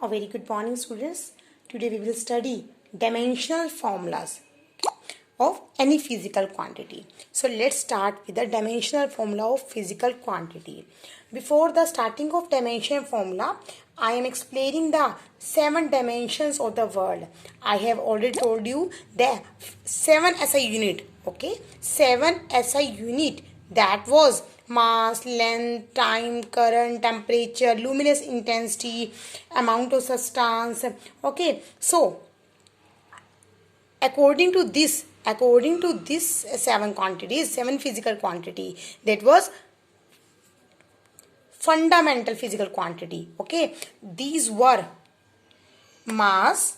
A very good morning, students. Today we will study dimensional formulas of any physical quantity. So let's start with the dimensional formula of physical quantity. Before the starting of dimensional formula, I am explaining the 7 dimensions of the world. I have already told you the 7 SI unit. Okay, 7 SI unit, that was mass, length, time, current, temperature, luminous intensity, amount of substance. Okay, so according to this 7 quantities, 7 physical quantity, that was fundamental physical quantity. Okay, these were mass,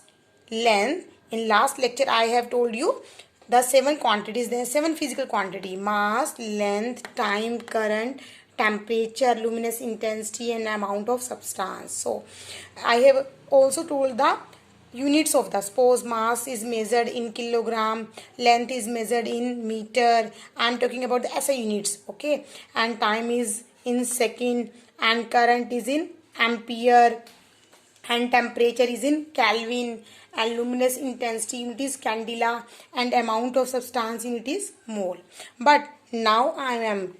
length. In last lecture I have told you the 7 quantities. There are 7 physical quantity: mass, length, time, current, temperature, luminous intensity, and amount of substance. So I have also told the units of the, suppose mass is measured in kilogram, length is measured in meter. I am talking about the SI units. Okay, and time is in second, and current is in ampere, and temperature is in Kelvin, and luminous intensity unit is candela, and amount of substance unit is mole. But now I am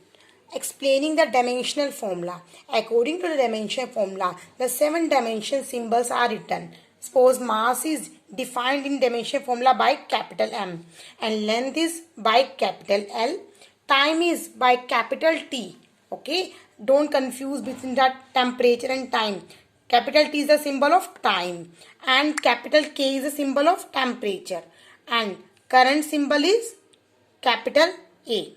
explaining the dimensional formula. According to the dimensional formula, the 7 dimension symbols are written. Suppose mass is defined in dimensional formula by capital M, and length is by capital L, time is by capital T. Okay, don't confuse between the temperature and time. Capital T is the symbol of time, and capital K is the symbol of temperature, and current symbol is capital A.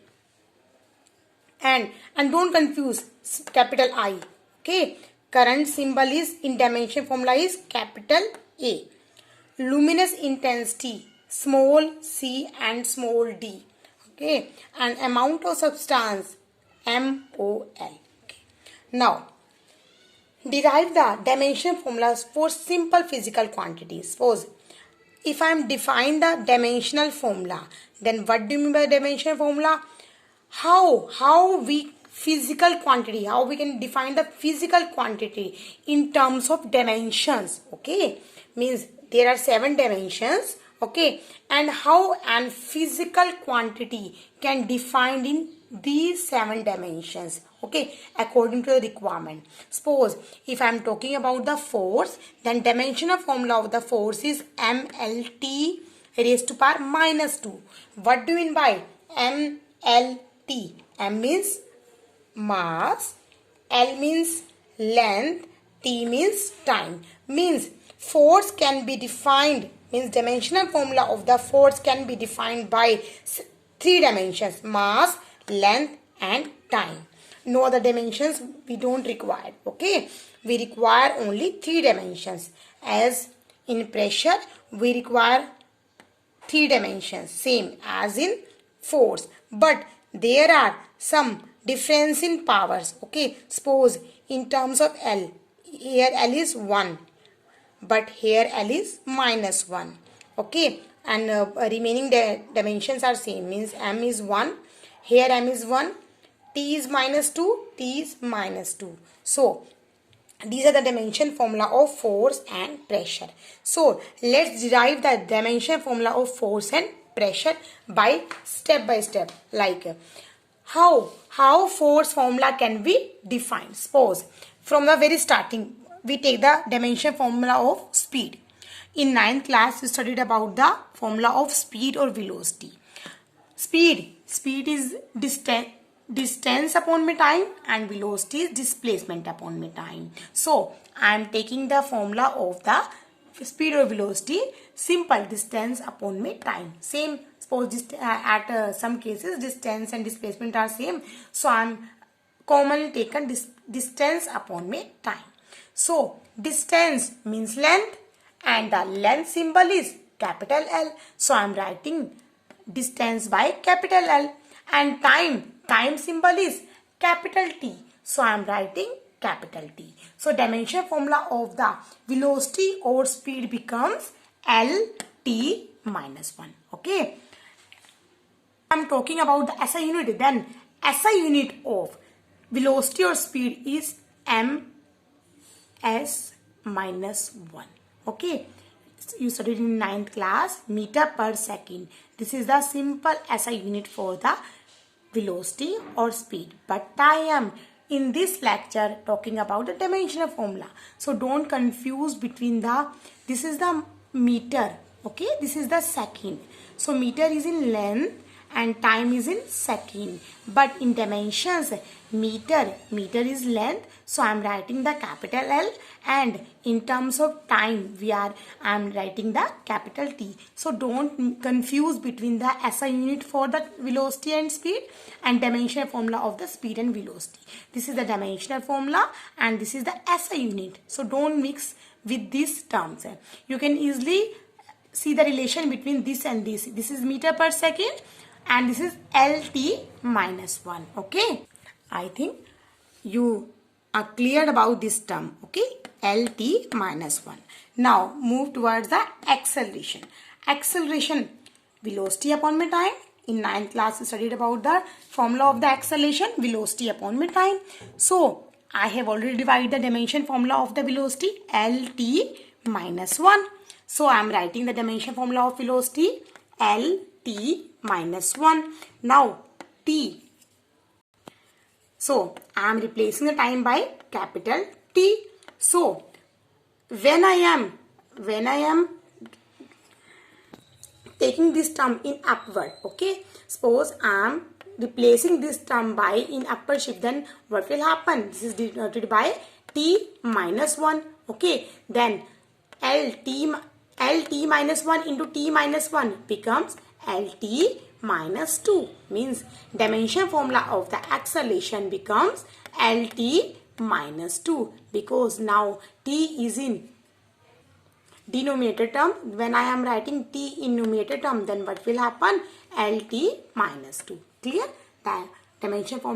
And don't confuse capital I. Okay, current symbol is in dimension formula is capital A. Luminous intensity small c and small d. Okay, and amount of substance MOL. Okay. Now derive the dimension formulas for simple physical quantities. Suppose if I am define the dimensional formula, then what do you mean by dimensional formula? How we physical quantity, how we can define the physical quantity in terms of dimensions. Okay, means there are 7 dimensions. Okay, and how an physical quantity can define in these 7 dimensions. Okay, according to the requirement. Suppose if I am talking about the force, then dimensional formula of the force is MLT raised to power minus 2. What do you mean by MLT? M means mass, L means length, T means time. Means force can be defined, means dimensional formula of the force can be defined by 3 dimensions: mass, length, and time. No other dimensions we don't require. Okay, we require only 3 dimensions. As in pressure we require 3 dimensions, same as in force, but there are some difference in powers. Okay, suppose in terms of L, here L is 1, but here L is minus 1. Okay, and remaining dimensions are same, means M is 1, here M is 1, T is minus 2, T is minus 2. So these are the dimension formula of force and pressure. So let's derive the dimension formula of force and pressure by step, like how force formula can be defined. Suppose from the very starting we take the dimension formula of speed. In 9th class we studied about the formula of speed or velocity. Speed is distance upon time, and velocity is displacement upon time. So I am taking the formula of the speed or velocity, simple, distance upon time. Same, suppose at some cases distance and displacement are same, so I am commonly taken distance upon time. So distance means length, and the length symbol is capital L, so I am writing distance by capital L. And time symbol is capital T, so I am writing capital T. So dimension formula of the velocity or speed becomes LT minus 1. Okay, I am talking about the SI unit, then SI unit of velocity or speed is MS minus 1. Okay, you studied in 9th class, meter per second. This is the simple SI unit for the velocity or speed, but I am in this lecture talking about the dimensional formula. So don't confuse between this is the meter, okay, this is the second. So meter is in length and time is in second, but in dimensions meter is length, so I am writing the capital L, and in terms of time I am writing the capital T. So don't confuse between the SI unit for the velocity and speed and dimensional formula of the speed and velocity. This is the dimensional formula and this is the SI unit, so don't mix with these terms. You can easily see the relation between this and this. This is meter per second and this is LT minus 1. Okay, I think you are clear about this term. Okay, LT minus 1. Now move towards the acceleration. Acceleration, velocity upon my time. In 9th class we studied about the formula of the acceleration, velocity upon my time. So I have already divided the dimension formula of the velocity, LT minus 1. So I am writing the dimension formula of velocity, LT minus 1. Now T. So I am replacing the time by capital T. So when I am taking this term in upward, okay, suppose I am replacing this term by in upper shift, then what will happen? This is denoted by T minus 1. Okay, then LT minus 1 into T minus 1 becomes LT minus 2, means dimension formula of the acceleration becomes LT minus 2, because now T is in denominator term. When I am writing T in numerator term, then what will happen? LT minus 2. Clear? The dimension formula